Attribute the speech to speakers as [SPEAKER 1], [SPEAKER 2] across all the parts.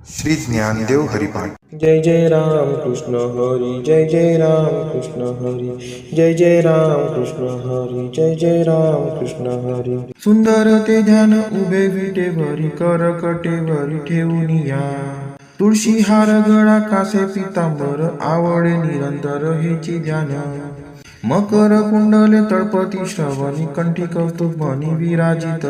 [SPEAKER 1] श्री ज्ञानदेव हरिपाठ।
[SPEAKER 2] जय जय राम कृष्ण हरी, जय जय राम कृष्ण हरी, जय जय राम कृष्ण हरी, जय जय राम कृष्ण हरी। सुंदर ते ध्यान उभे विटे भरी, कर कटेवरी ठेवून या. तुळशी हार गळा कासे पितांबर, आवडे निरंतर हेची ध्यान. मकर कुंडले तळपती श्रवणी, कंठी कौतुक मनी विराजित.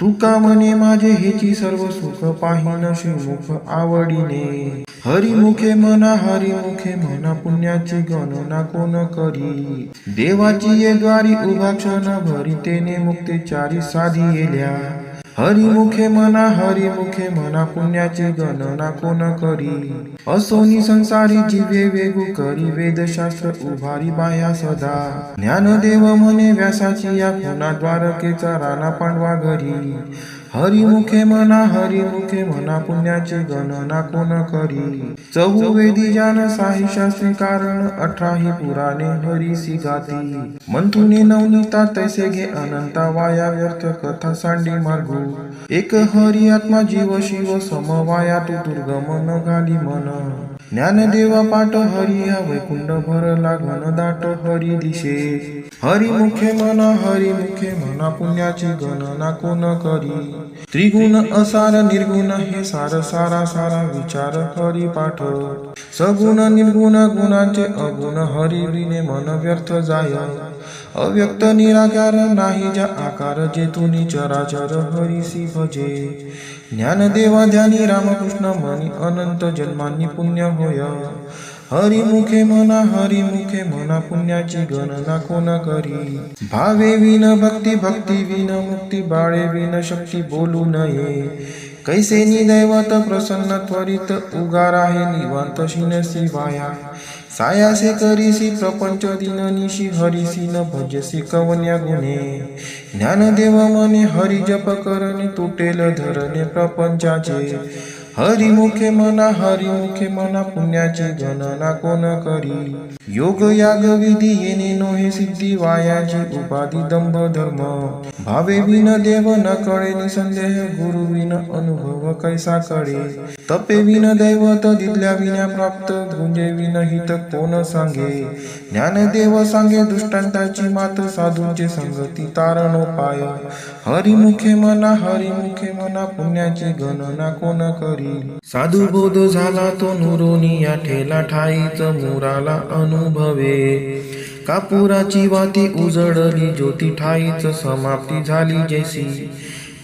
[SPEAKER 2] तुका म्हणे माझे हेची सर्व सुख, पाहिन श्रीमुख आवडीने. हरिमुखे म्हणा, हरिमुखे म्हणा, पुण्याची गणना कोण करी. देवाची ये द्वारी उभा क्षण भरी, तेने मुक्तेचारी साधी येल्या. हरिमुखे म्हणा, हरिमुखे म्हणा, पुण्याची गणना कोण करी. असोनी संसारी जीवे वेगू करी, वेदशास्त्र उभारी बाह्या सदा. ज्ञानदेव म्हणे व्यासाची या खुना, द्वारकेचा राणा पांडवा घरी. हरिमुखे म्हणा, हरिमुखे म्हणा, पुण्याची गणना कोण करी. चहुवेदी जान साही शास्त्री कारण, 18 पुराणे हरीसी गाती. मंथुने नवनीता तैसे घे अनंता, वाया व्यर्थ कथा सांडी मार्गू. एक हरी आत्मा जीव शिव समवाया, तू दुर्गम न घाली मन. ज्ञानदेवा पाठ हरी हा वैकुंठ भरला घन दाट हरी दिशे. हरिमुखे म्हणा, हरिमुखे म्हणा, पुण्याची गणना कोण करी. त्रिगुण असार निर्गुण हे सार, सारा सारा विचार हरी पाठ. सगुण निर्गुण गुणांचे अगुण, हरी विने मन व्यर्थ जाय. अव्यक्त निराकार नाही जा आकार, जेतुनी चराचर हरीसी भजे. ज्ञानदेवा ध्यानी रामकृष्ण म्हणी, अनंत जन्मांनी पुण्य होय. हरिमुखे म्हणा, हरिमुखे म्हणा, पुण्याची गणना कोण करी. भावे विन भक्ती, भक्ती विन मुक्ती, बाळे विन शक्ती बोलू नये. कैसे निदैवत प्रसन्न त्वरित, उगार आहे निवांत शिनसी वाया. सायासे करीसी प्रपंच दिननिशी, हरिसी न भजसी कवन्या गुणे. ज्ञानदेव म्हणे हरी जप करणे, तुटेल धरणे प्रपंचाचे. हरिमुखे म्हणा, हरिमुखे म्हणा, पुण्याची गणना कोण करी. योग याग विधी येणे नोहे सिद्धी, वायाची उपाधी दंभ धर्म. भावे विन देव न कळे निसंदेह, गुरु विन अनुभव कैसा कळे. तपे विन दैवत दिदल्या विना प्राप्त, गुंजे विन हित कोण सांगे. ज्ञानदेव सांगे दृष्टांताची मात, साधूंचे संगती तारणोपाय. हरिमुखे म्हणा, हरिमुखे म्हणा, पुण्याची गणना कोण करी. साधू बोध झाला तो नुरोनिया, ठेला ठाईच मुराला अनुभवे. कापुराची वाती उजळली ज्योती, ठाईच समाप्ती झाली जैसी.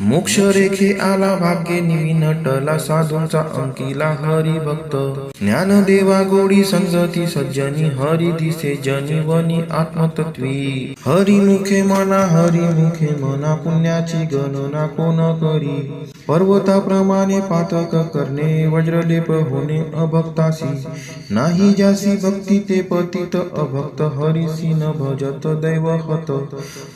[SPEAKER 2] मोक्ष रेखे आला भाग्ये निविनटला, साधूंचा अंकिला हरी भक्त. ज्ञानदेवा गोडी संगती सज्जनी, हरी दिसे जनी वनी आत्मतत्वी. हरिमुखे म्हणा, हरिमुखे म्हणा, पुण्याची गणना कोण करी. पर्वताप्रमाणे पातक करणे, वज्रलेप होणे अभक्तासी. नाही ज्यासी भक्ती ते पतित, अभक्त हरीसी न भजत दैवहत.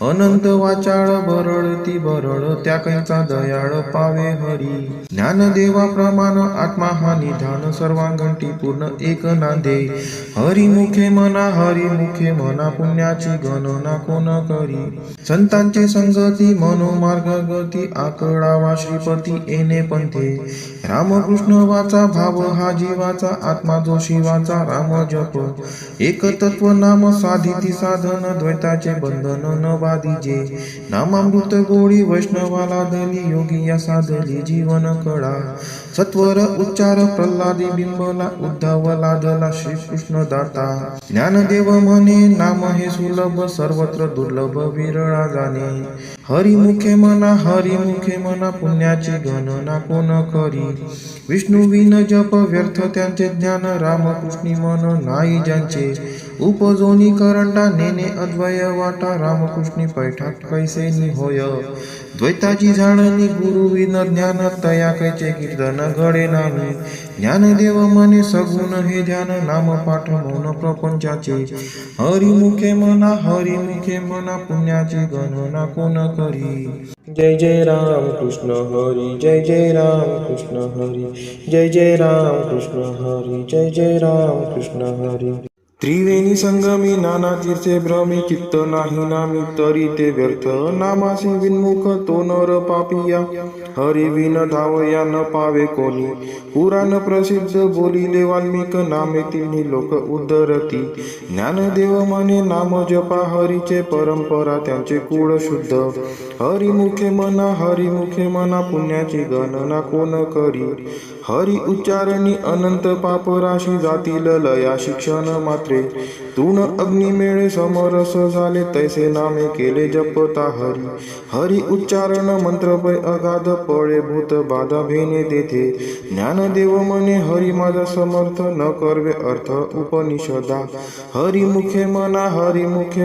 [SPEAKER 2] अनंत वाचाळ बरळती बरळ, त्या कैचा दयाळ पावे हरी. ज्ञानदेवा प्रमाण आत्मा हा निधान, सर्वांगंटी पूर्ण एक नांदे. हरिमुखे म्हणा, हरिमुखे म्हणा, पुण्याची गणना कोण करी. संतांचे संगती मनोमार्ग गती, आकडावा श्रीपती येणे पंथे. रामकृष्ण वाचा भाव हा जीवाचा, आत्मा जो शिवाचा राम जप. एक तत्व नाम साधिती साधन, द्वैताचे बंधन न बाधिजे. नामामृत गोळी वैष्णवाला दली, योगी या साधली जीवन कळा. सत्वर उच्चार प्रल्हादी बिंबला, उद्धव लादला श्रीकृष्ण दाता. ज्ञानदेव म्हणे नाम हे सुलभ, सर्वत्र दुर्लभ विरळा जाणे. हरिमुखे म्हणा, हरिमुखे म्हणा, पुण्याची गणना कोण करी. विष्णू विन जप व्यर्थ त्यांचे ज्ञान, रामकृष्णी मन नाही ज्यांचे. उपजोनी करंटा नेणे अद्वय वाटा, रामकृष्णी पैठात कैसे निहोय. द्वैताची जाणणी गुरु विन ज्ञान, तया कैचे कीर्तन घडे नाही. ज्ञानदेव म्हणे सगुण हे ध्यान, नाम पाठ मौन प्रपंचाचे. हरिमुखे म्हणा, हरिमुखे म्हणा, पुण्याची गणना कोण करी. जय जय राम कृष्ण हरी, जय जय राम कृष्ण हरी, जय जय राम कृष्ण हरी, जय जय राम कृष्ण हरी. त्रिवेणी संगमी नाना तीर्थे भ्रमी, चित्त नाही नामी तरी ते व्यर्थ. नामासी विन्मुख तो नर पापिया, हरी विन धावया न पावे कोणी. पुराण प्रसिद्ध बोलिले वाल्मिक नामे तिन्ही लोक उद्धरती. ज्ञानदेव म्हणे नाम जपा हरीचे परंपरा त्यांचे कुळ शुद्ध. हरिमुखे म्हणा पुण्याची गणना कोण करी. हरी उच्चारणी अनंत पाप राशी जातील लया शिक्षण मात्रे. तून अग्नी मेळे समरस झाले तैसे नामे केले जपता हरी. हरी उच्चारण मंत्र पै अगाध पळे भूत बाधा भेने देते. ज्ञानदेव म्हणे हरी माझा समर्थ न करवे अर्थ उपनिषदा. हरिमुखे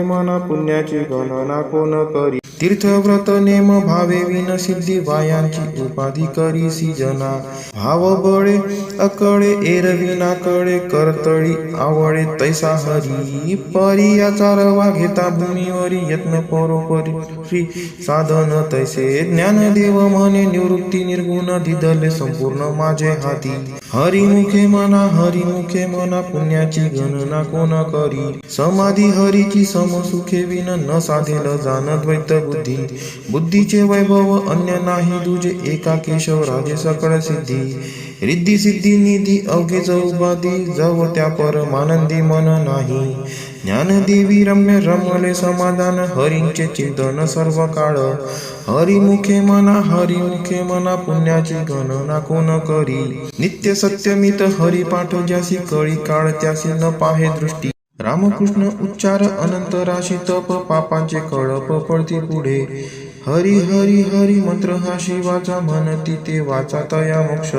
[SPEAKER 2] म्हणा पुण्याची गणना कोण करी. तीर्थव्रत नेम भावे विन सिद्धी वायांची उपाधी करीसी जना. भाव बळे अकळे एरविना कळे करतळी आवळे तैसा हरी. परी याचा रवा घेता भूमीवरी यत्न परोपरी साधन तैसे. ज्ञानदेव म्हणे निवृत्ती निर्गुण दिदले संपूर्ण माझे हाती. हरिमुखे म्हणा पुण्याची गणना कोण करी. समाधी हरीची समसुखे विन न साधेल जाण द्वैत बुद्धी. बुद्धीचे वैभव अन्य नाही दुजे एका केशव राजे सकळ सिद्धी. रिद्धी सिद्धी निधी अवघे उपाधी जव त्या परमानंदी मन नाही. ज्ञानदेवी रम्य रमले समाधान हरींचे चिंतन सर्व काळ. हरिमुखे म्हणा पुण्याची गणना कोण करी. नित्य सत्यमित हरिपाठ ज्यासी कळी काळ त्यासी न पाहे दृष्टी. रामकृष्ण उच्चार अनंत राशी तप पापांचे कळप पडती पुढे. हरी हरी हरी मंत्र हा शिवाचा म्हणती ते वाचा तया मोक्ष.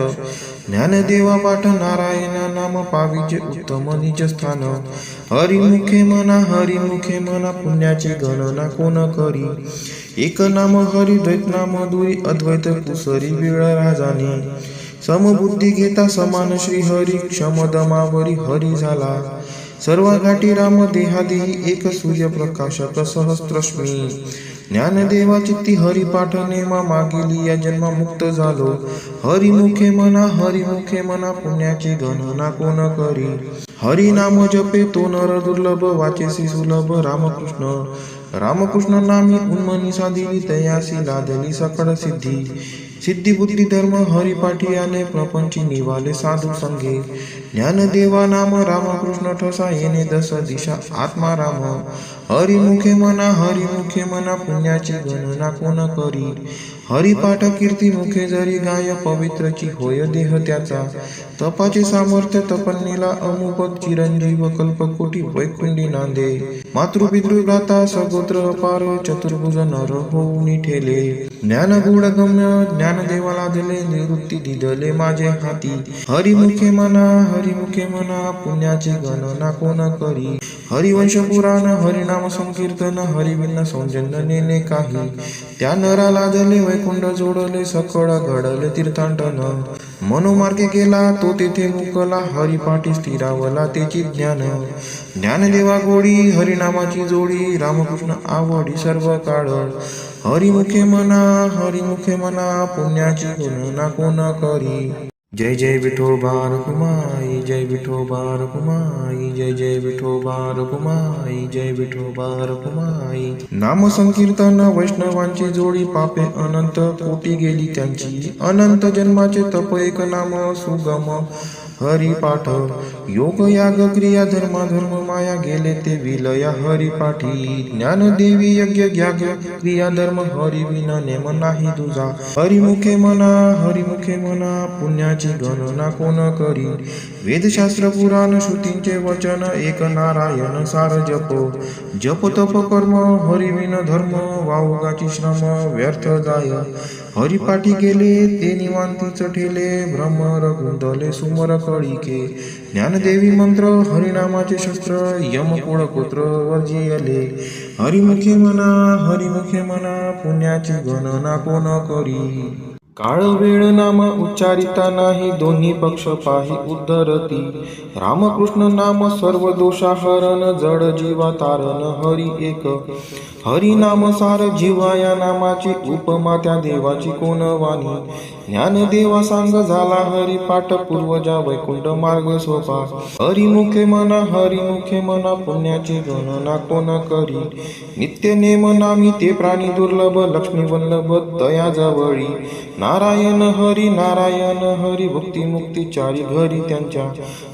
[SPEAKER 2] ज्ञानदेवा पाठ नारायण नाम पाविजे उत्तम निज स्थान. हरिमुखे म्हणा पुण्याची गणना कोण करी. एक नाम हरी द्वैत नाम दुरी अद्वैत कुसरी वेळ राजाने. समबुद्धी घेता समान श्री हरी क्षमदमावरी हरी झाला. सर्व घाटी राम देहादेही एक सूर्यप्रकाशक सहस्त्रश्मी. ज्ञानदेवा चित्ती हरिपाठ नेमा मागेली या जन्मा मुक्त झालो. हरिमुखे म्हणा पुण्याची गणना कोण करी. हरिनाम जपे तो नर दुर्लभ वाचेसी सुलभ. रामकृष्ण नामी उन्मनी साधिली तयासी लादली सकळ सिद्धी. सिद्धी बुद्धी धर्म हरिपाठी आले प्रपंची निवाले साधू संगे. ज्ञानदेवा नाम रामकृष्ण ठसा येणे दस दिशा आत्मा राम. हरिमुखे म्हणा पुण्याची गणना कोण करी. हरिपाठ कीर्ती मुखे जरी गाय पवित्रची होय देह त्याचा. तपाचे सामर्थ्य तपन्नीला अमुपद चिरंजीव कल्पकोटी वैकुंडी नांदे. मातृपितृ भ्राता सगोत्र अपार चतुर्भुज नर होऊन ठेले. ज्ञान गुण गम्य ज्ञानदेवाला दिले निवृत्ती दिदले माझे हाती. हरिमुखे म्हणा पुण्याची गणना कोण करी. हरिवंश पुराण हरिनाम संकीर्तन हरिविन सौजन्य नेले काही. त्या नराला दिले वैकुंठ जोडले सकळ घडले तीर्थाटन. मनोमार्गे गेला तो तेथे मुकला हरिपाठी स्थिरावला तेची ज्ञान. ज्ञानदेवा गोडी हरिनामाची जोडी रामकृष्ण आवडी सर्व काळ. हरिमुखे म्हणा पुण्याची गणना कोण करी. जय जय विठोबा रखुमाई जय विठोबा रखुमाई जय जय विठोबा रखुमाई जय विठोबा रखुमाई. नाम संकीर्तन वैष्णवांची जोडी पापे अनंत कोटी गेली त्यांची. अनंत जन्माचे तप एक नाम सुगम हरिपाठ. योग याग क्रिया धर्म माया गेले ते विलया हरिपाठी. ज्ञानदेवी यज्ञ याग क्रिया धर्म हरि विना नेम नाही तुझा. हरिमुखे म्हणा पुण्याची गणना कोण करी. वेदशास्त्र पुराण श्रुतींचे वचन एक नारायण सार जप तप कर्म हरिविन धर्म वावगाची श्रम व्यर्थ जाय. हरिपाठी गेले ते निवांतीच ठेले भ्रमर गुंदले सुमर कळिके. ज्ञानदेवी मंत्र हरिनामाचे शस्त्र यमकुळ कोत्र वर्जियले. हरिमुखे म्हणा पुण्याची गणना कोण करी. काळ वेळ नाम उच्चारिता नाही दोन्ही पक्ष पाही उद्धरती. रामकृष्ण नाम सर्व दोषा हरण जड जीवा तारण हरी एक. हरी नाम सार जीवा या नामाची उपमा त्या देवाची कोण वाणी. ज्ञानदेवा सांग झाला हरिपाठ पूर्वजा वैकुंठ मार्ग सोपा. हरिमुखे मना पुण्याची गणना कोण करी. नित्य नेम नामी ते प्राणी दुर्लभ लक्ष्मी वल्लभ दया जवळी. नारायण हरी भक्ती मुक्ती चारी घरी त्यांच्या.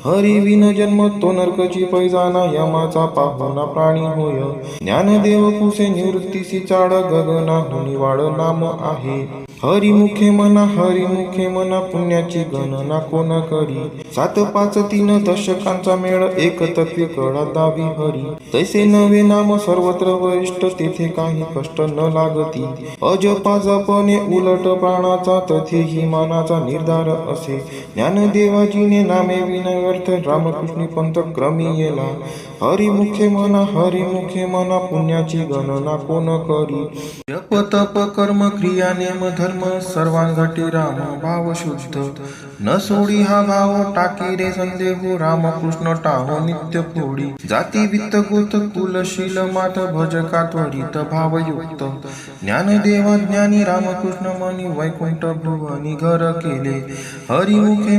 [SPEAKER 2] हरी विन जन्म तो नरकची पैजाना यमाचा पाहुणा प्राणी होय. ज्ञानदेव कुसे निवृत्तीसी चाड गगना हुनी वाड नाम आहे. हरिमुखे मना पुण्याची गणना कोण करी. 7 5 3 दशकांचा मेळ एक तत्वे कळा दावी हरी. तैसे नवे नाम सर्वत्र वरिष्ठ तेथे काही कष्ट न लागती. अजपा जपणे उलट प्राणाचा तथेही मनाचा निर्धार असे. ज्ञानदेवाजीने नामे विनव्यर्थ रामकृष्णी पंथ क्रमी येला. हरिमुखे मना पुण्याची गणना कोण करी. जप तप कर्म क्रिया नेम धर्म सर्वांगटी राम भाव शुद्ध. न सोडी हा भाव टाकी रे संदेह रामकृष्ण टाहो नित्य फोडी. जाती वित्त गोत कुलशील मात भजका त्वरित भावयुक्त. ज्ञानदेवा ज्ञानी रामकृष्ण मनी वैकुंठ भुवनी घर केले. हरिमुखे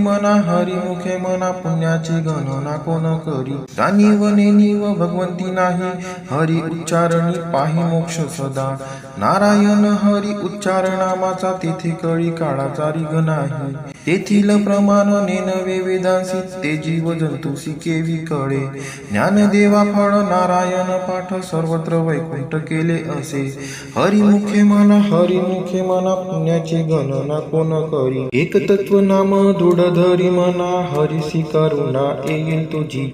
[SPEAKER 2] मना पुण्याची गणना कोण करी. जाणीव नेनीव भगवंती नाही हरी उच्चारणी पाही मोक्ष सदा. नारायण हरी उच्चारणामाचा तेथे कळी काळाचा रिग नाही. तेथील प्रमाण नेनवे वेदांसी ते जीव जंतुसी केवी कळे. ज्ञानदेवा फळ नारायण पाठ सर्वत्र वैकुंठ केले असे. हरिमुखे मना पुण्याची गणना कोण करी. एक तत्व नाम दृढ धरी मना हरिसी करुणा येईल तुझी.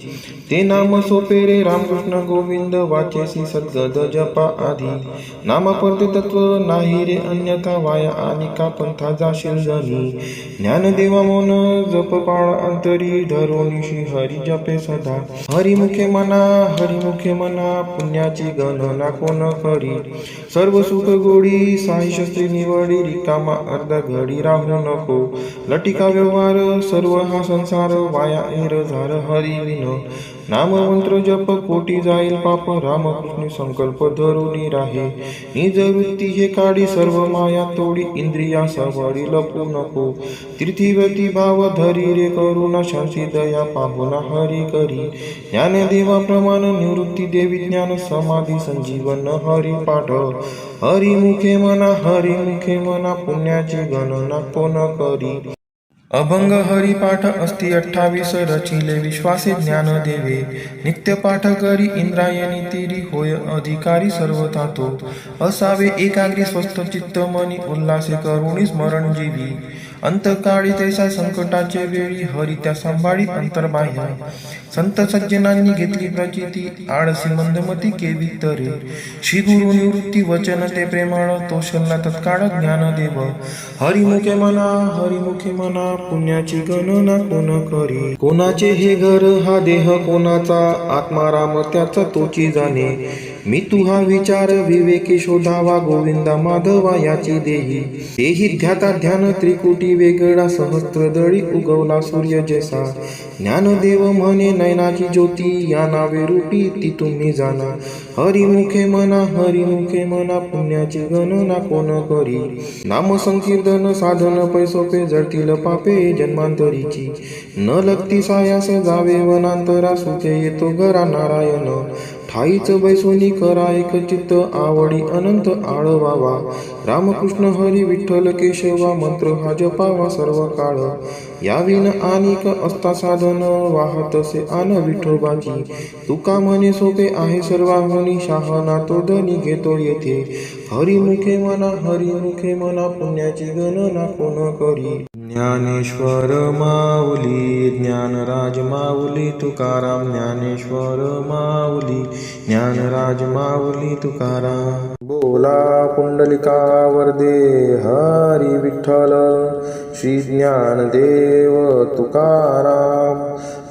[SPEAKER 2] ते नाम सोपे रे रामकृष्ण गोविंद वाचेसी सद्गद जपा आधी. नाम परते तत्व नाही रे अन्यथा वाया आणि का पंथा जाशील जनी. ज्ञानदेवा मौन जप पाळ अंतरी धरोनिशी हरी जपे सदा. हरिमुखे मना पुण्याची गणना कोण करी. सर्व सुख गोडी साई शस्त्री निवडी रिकामा अर्धा घडी राहू नको. लटिका व्यवहार सर्व हा संसार वाया झार हरी विनो. नाममंत्र जप कोटी जाईल पाप रामकृष्ण संकल्प धरुनी राहे. निज वृत्ती हे काढी सर्व माया तोडी इंद्रिया सवडी लपू नको. तीर्थीवती भाव धरी रे करुणा शांती दया पाहुणा हरी करी. ज्ञानदेवा प्रमाण निवृत्ती देवी ज्ञान समाधी संजीवन हरी पाठ. हरिमुखे मना पुण्याची गणना कोण करी. अभंग हरिपाठ अस्ति 28 रचिले विश्वासे ज्ञानदेवे. नित्य पाठ करी इंद्रायणी तिरी होय अधिकारी सर्वथा तो. असावे एकाग्री स्वस्थ चित्त मनी उल्हासे करुणी स्मरण जीवी. अंतकाळी तैसा संकटाचे वेळी हरी त्या सांभाळी अंतर्बाह्य. संत सज्जनांनी घेतली प्रचिती आळसी मंदमती केवी तरे. श्री गुरु निवृत्ती वचन ते प्रेमळ तो शल्ला तत्काळ ज्ञानदेव. हरिमुखे मना पुण्याची गणना कोण करी. कोणाचे हे घर हा देह कोणाचा आत्मा राम त्याचा तोची जाणे. मी तू हा विचार विवेकी शोधावा गोविंदा माधवा याची देही. तेही ध्याता ध्यान त्रिकुटी वेगळा सहस्त्रदळी उगवला सूर्य जैसा. ज्ञानदेव म्हणे नयनाची ज्योती या नावे रूपी ती तुम्ही जाणा. हरिमुखे मना पुण्याची गणना कोण करी. नाम संकीर्तन साधन पैसोपे जळतील पापे जन्मांतरीची. न लगती सायास जावे वनांतरा सुखे येतो घरा नारायण. ठाईच बैसोनी करा एक चित्त आवडी अनंत आळवावा. रामकृष्ण हरी विठ्ठल केशवा मंत्र हा जपावा सर्व काळ. याविन आनिक असता साधन वाहतसे आन विठोबाची. तुका म्हणे सोपे आहे सर्वांगणी शहाणा तो धनी घेतो येथे. हरिमुखे मना पुण्याची गणना कोण करी. ज्ञानेश्वर माऊली ज्ञानराज माऊली तुकाराम. ज्ञानेश्वर माऊली ज्ञानराज माऊली तुकाराम. बोला पुंडलिका वरदे हरी विठ्ठल. श्री ज्ञानदेव तुकाराम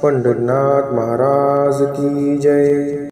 [SPEAKER 2] पंढरीनाथ महाराज की जय.